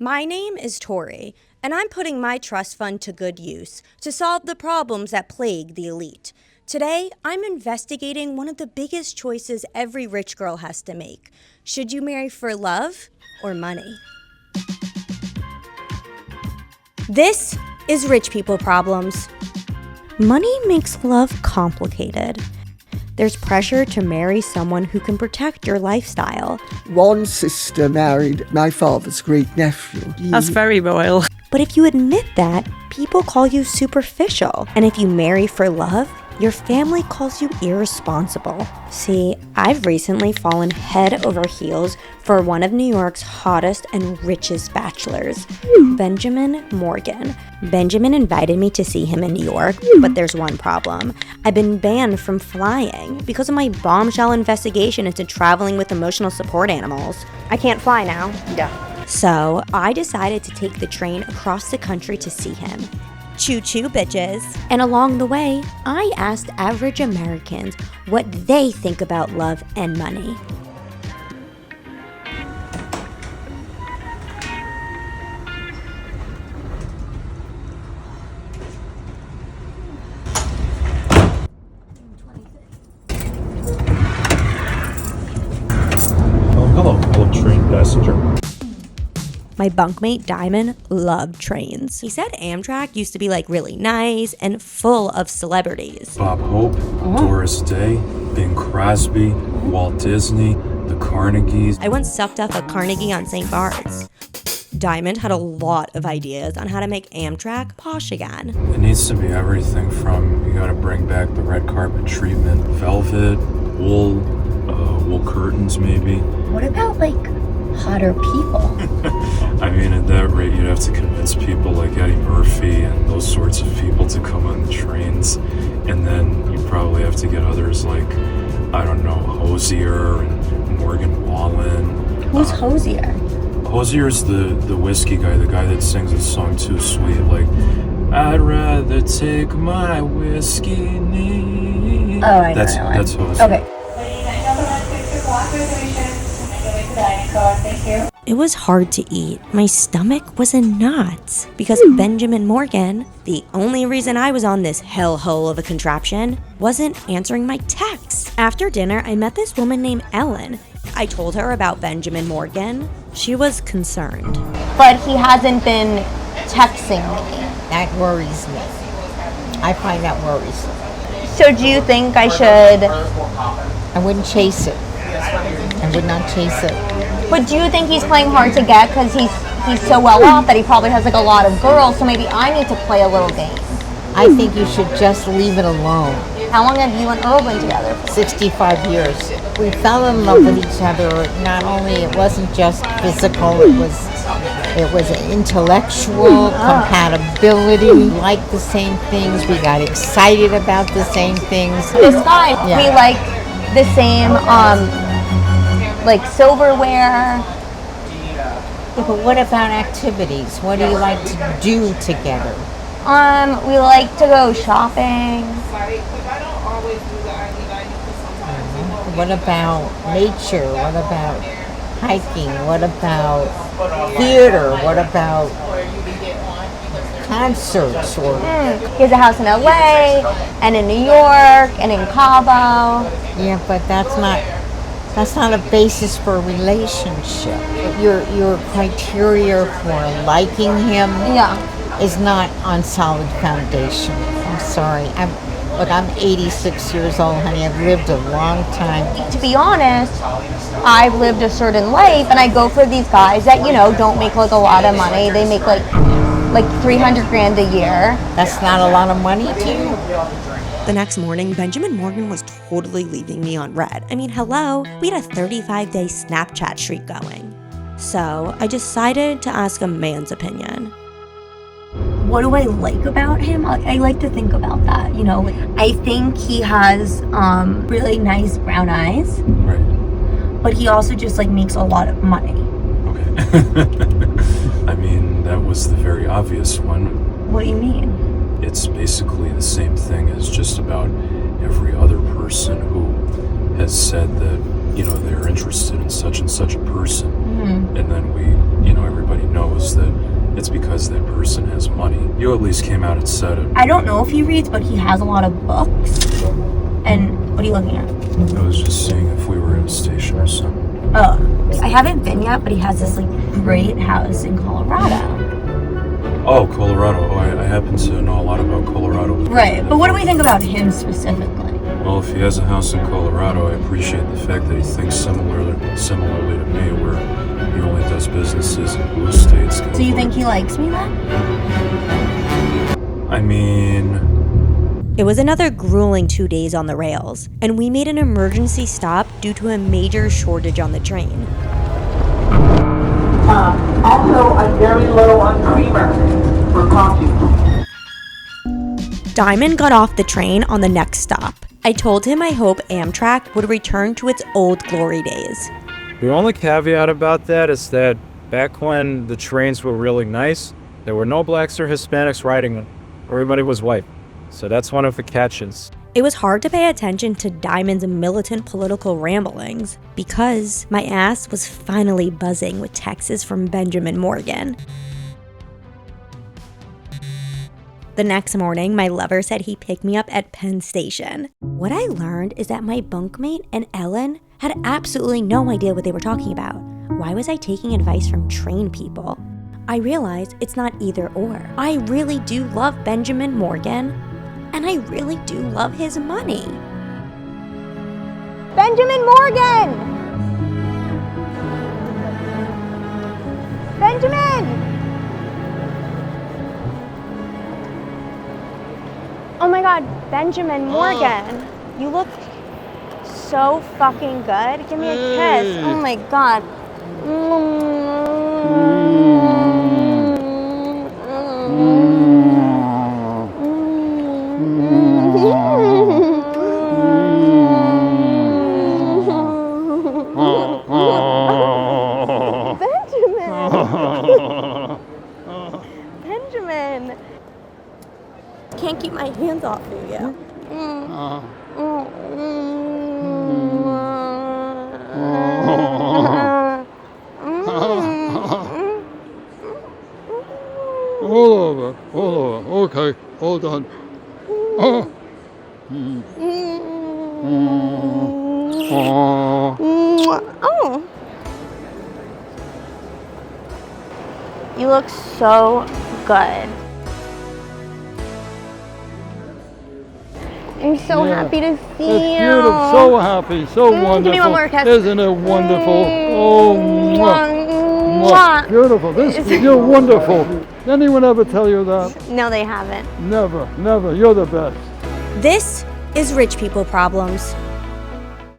My name is Tori, and I'm putting my trust fund to good use to solve the problems that plague the elite. Today, I'm investigating one of the biggest choices every rich girl has to make. Should you marry for love or money? This is Rich People Problems. Money makes love complicated. There's pressure to marry someone who can protect your lifestyle. One sister married my father's great-nephew. That's very royal. But if you admit that, people call you superficial. And if you marry for love, your family calls you irresponsible. See, I've recently fallen head over heels for one of New York's hottest and richest bachelors, Benjamin Morgan. Benjamin invited me to see him in New York, but there's one problem. I've been banned from flying because of my bombshell investigation into traveling with emotional support animals. I can't fly now. Yeah. So I decided to take the train across the country to see him. Choo-choo, bitches. And along the way, I asked average Americans what they think about love and money. Hello, train passenger. My bunkmate Diamond loved trains. He said Amtrak used to be like really nice and full of celebrities. Bob Hope, Doris Day, Bing Crosby, Walt Disney, the Carnegies. I once sucked up a Carnegie on St. Bart's. Diamond had a lot of ideas on how to make Amtrak posh again. It needs to be everything from, you gotta bring back the red carpet treatment, velvet, wool curtains maybe. What about hotter people? I mean, at that rate, you'd have to convince people like Eddie Murphy and those sorts of people to come on the trains. And then you probably have to get others like, I don't know, Hosier and Morgan Wallen. Who's Hosier? Hosier's the whiskey guy, the guy that sings the song Too Sweet, like, I'd rather take my whiskey neat. Oh, I know That's Hosier. Okay. It was hard to eat. My stomach was in knots because Benjamin Morgan, the only reason I was on this hellhole of a contraption, wasn't answering my texts. After dinner, I met this woman named Ellen. I told her about Benjamin Morgan. She was concerned. But he hasn't been texting me. That worries me. I find that worrisome. So do you think I should... I wouldn't chase it. I would not chase it. But do you think he's playing hard to get because he's so well off that he probably has a lot of girls, so maybe I need to play a little game? I think you should just leave it alone. How long have you and Earl been together for? 65 years. We fell in love with each other. Not only, it wasn't just physical, it was intellectual compatibility. We liked the same things. We got excited about the same things. This guy, Yeah. we like the same, silverware. Yeah, but what about activities? What do you like to do together? We like to go shopping. What about nature? What about hiking? What about theater? What about concerts? Or He has a house in LA and in New York and in Cabo. yeah, but that's not a basis for a relationship. Your criteria for liking him is not on solid foundation. I'm sorry. I'm 86 years old, honey. I've lived a long time. To be honest, I've lived a certain life, and I go for these guys that don't make a lot of money. They make like $300,000 a year. That's not a lot of money to you. The next morning, Benjamin Morgan was totally leaving me on red. I mean, hello, we had a 35-day Snapchat streak going. So I decided to ask a man's opinion. What do I like about him? I like to think about that, I think he has really nice brown eyes. Right. But he also just makes a lot of money. Okay. I mean, that was the very obvious one. What do you mean? It's basically the same thing as just about every other person who has said that, they're interested in such and such a person. Mm-hmm. And then everybody knows You at least came out and said it. I don't know if he reads, but he has a lot of books. And what are you looking at? I was just seeing if we were in a station or something. Oh, I haven't been yet, but he has this like great house in Colorado. Oh, Colorado. Oh, I happen to know a lot about Colorado. Right, but what do we think about him specifically? Well, if he has a house in Colorado, I appreciate the fact that he thinks similarly to me, where he only does businesses in blue states. So you think he likes me then? I mean... It was another grueling 2 days on the rails, and we made an emergency stop due to a major shortage on the train. Also, I'm very low on creamer for coffee. Diamond got off the train on the next stop. I told him I hope Amtrak would return to its old glory days. The only caveat about that is that back when the trains were really nice, there were no blacks or Hispanics riding them. Everybody was white. So that's one of the catches. It was hard to pay attention to Diamond's militant political ramblings because my ass was finally buzzing with texts from Benjamin Morgan. The next morning, my lover said he picked me up at Penn Station. What I learned is that my bunkmate and Ellen had absolutely no idea what they were talking about. Why was I taking advice from train people? I realized it's not either or. I really do love Benjamin Morgan, and I really do love his money. Benjamin Morgan! Benjamin! Oh my God, Benjamin Morgan. You look so fucking good. Give me a kiss. Oh my God. Benjamin. Can't keep my hands off of you. Hold over. Okay, hold on. Oh. Oh. You look so good. I'm so happy to see you. It's beautiful. So happy. So wonderful. Give me one more kiss. Isn't it wonderful? Oh, mwah. Mwah. Beautiful. You're wonderful. Did anyone ever tell you that? No, they haven't. Never. You're the best. This is Rich People Problems.